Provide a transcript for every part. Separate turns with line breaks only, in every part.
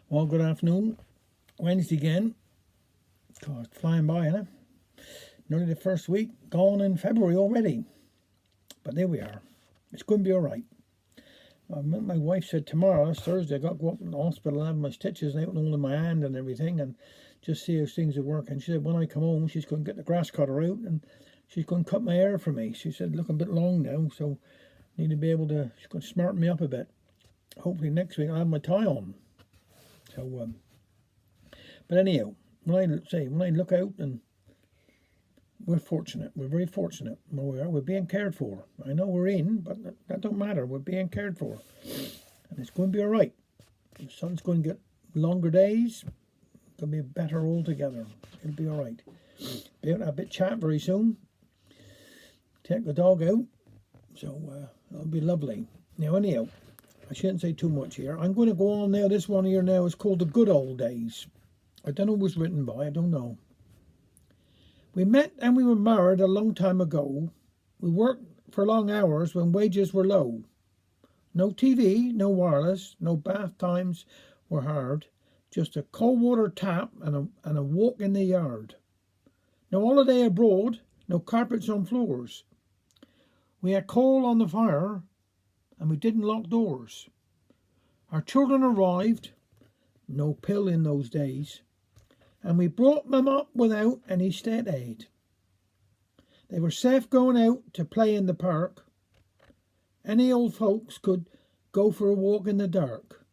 Well, good afternoon. Wednesday again. God, it's flying by, isn't it? Nearly the first week, gone in February already. But there we are. It's going to be all right. My wife said tomorrow, it's Thursday, I got to go up in the hospital and have my stitches out and all in my hand and everything and just see how things are working. She said when I come home, she's going to get the grass cutter out and she's going to cut my hair for me. She said, looking a bit long now, so need to be able to, she's going to smarten me up a bit. Hopefully next week I'll have my tie on. So, but anyhow, when I look out, and we're fortunate, we're very fortunate. We're being cared for. I know we're in, but that don't matter. We're being cared for, and it's going to be all right. The sun's going to get longer days. It's going to be better altogether. It'll be all right. Be able to have a bit chat very soon. Take the dog out, so that'll be lovely. Now, anyhow, I shouldn't say too much here. I'm going to go on now. This one here now is called The Good Old Days. I don't know who it was written by. I don't know. We met and we were married a long time ago. We worked for long hours when wages were low. No TV, no wireless, no bath times were hard. Just a cold water tap and a walk in the yard. No holiday abroad, no carpets on floors. We had coal on the fire and we didn't lock doors. Our children arrived, no pill in those days, and we brought them up without any state aid. They were safe going out to play in the park. Any old folks could go for a walk in the dark.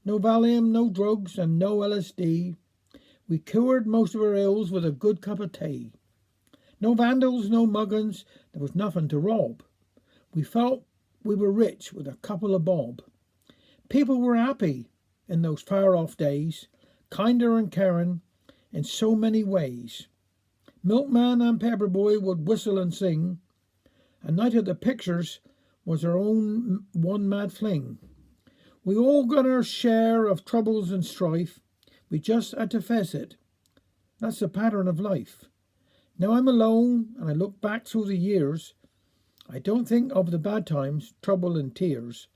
No Valium, no drugs, and no LSD. We cured most of our ills with a good cup of tea. No vandals, no muggins, there was nothing to rob. We felt we were rich with a couple of bob. People were happy in those far-off days, kinder and caring in so many ways. Milkman and Pepperboy would whistle and sing. A night at the pictures was our own one mad fling. We all got our share of troubles and strife. We just had to face it. That's the pattern of life. Now I'm alone and I look back through the years. I don't think of the bad times, trouble and tears.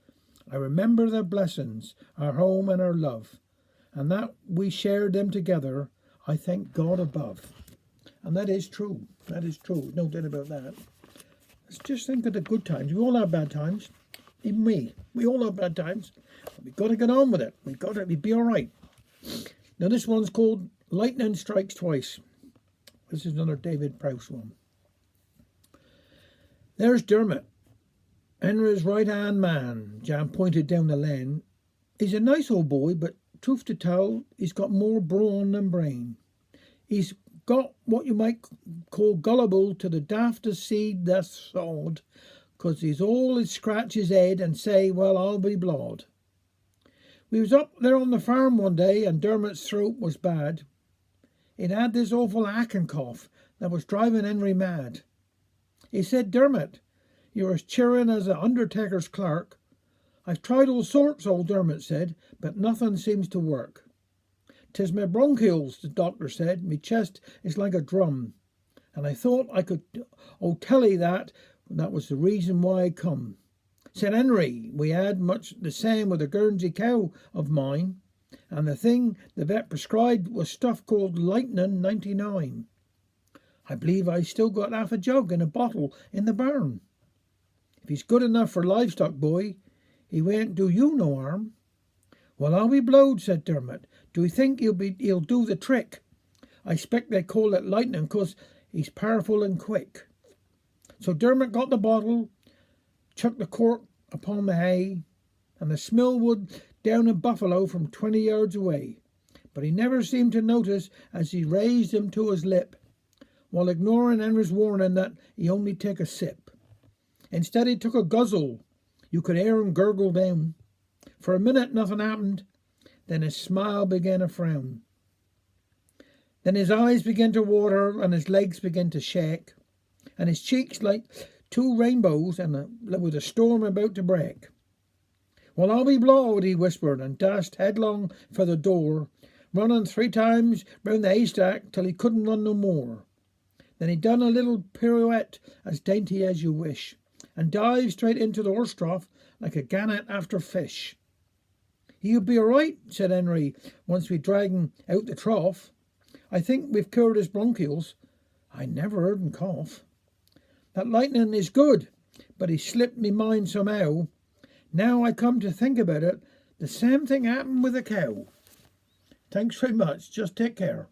I remember the blessings, our home and our love, and that we shared them together. I thank God above. And that is true. That is true. No doubt about that. Let's just think of the good times. We all have bad times. Even me. We all have bad times. But we've got to get on with it. We'd be all right. Now this one's called Lightning Strikes Twice. This is another David Prowse one. There's Dermot, Henry's right-hand man. Jan pointed down the lane. He's a nice old boy, but truth to tell, he's got more brawn than brain. He's got what you might call gullible to the daftest seed that's sawed, 'cause he's all he'd scratch his head and say, well, I'll be blawed. We was up there on the farm one day and Dermot's throat was bad. He'd had this awful hacking cough that was driving Henry mad. He said, Dermot, you're as cheering as a undertaker's clerk. I've tried all sorts, old Dermot said, but nothing seems to work. 'Tis my bronchioles, the doctor said. Me chest is like a drum. And I thought I could tell 'ee that was the reason why I come. Said Henry, we had much the same with a Guernsey cow of mine, and the thing the vet prescribed was stuff called Lightning 99. I believe I still got half a jug in a bottle in the barn. If he's good enough for livestock, boy, he won't do you no harm. Well, I'll be blowed, said Dermot. Do you think he'll do the trick? I expect they call it lightning 'cause he's powerful and quick. So Dermot got the bottle, chucked the cork upon the hay, and the smell would down a buffalo from 20 yards away. But he never seemed to notice as he raised him to his lip, while ignoring Henry's warning that he only take a sip. Instead he took a guzzle. You could hear him gurgle down. For a minute nothing happened. Then his smile began to frown. Then his eyes began to water and his legs began to shake, and his cheeks like two rainbows and with a storm about to break. Well, I'll be blowed, he whispered, and dashed headlong for the door, running 3 times round the haystack till he couldn't run no more. Then he done a little pirouette as dainty as you wish, and dived straight into the horse trough like a gannet after fish. He'll be all right, said Henry, once we drag him out the trough. I think we've cured his bronchials. I never heard him cough. That lightning is good, but he slipped me mind somehow. Now I come to think about it, the same thing happened with a cow. Thanks very much. Just take care.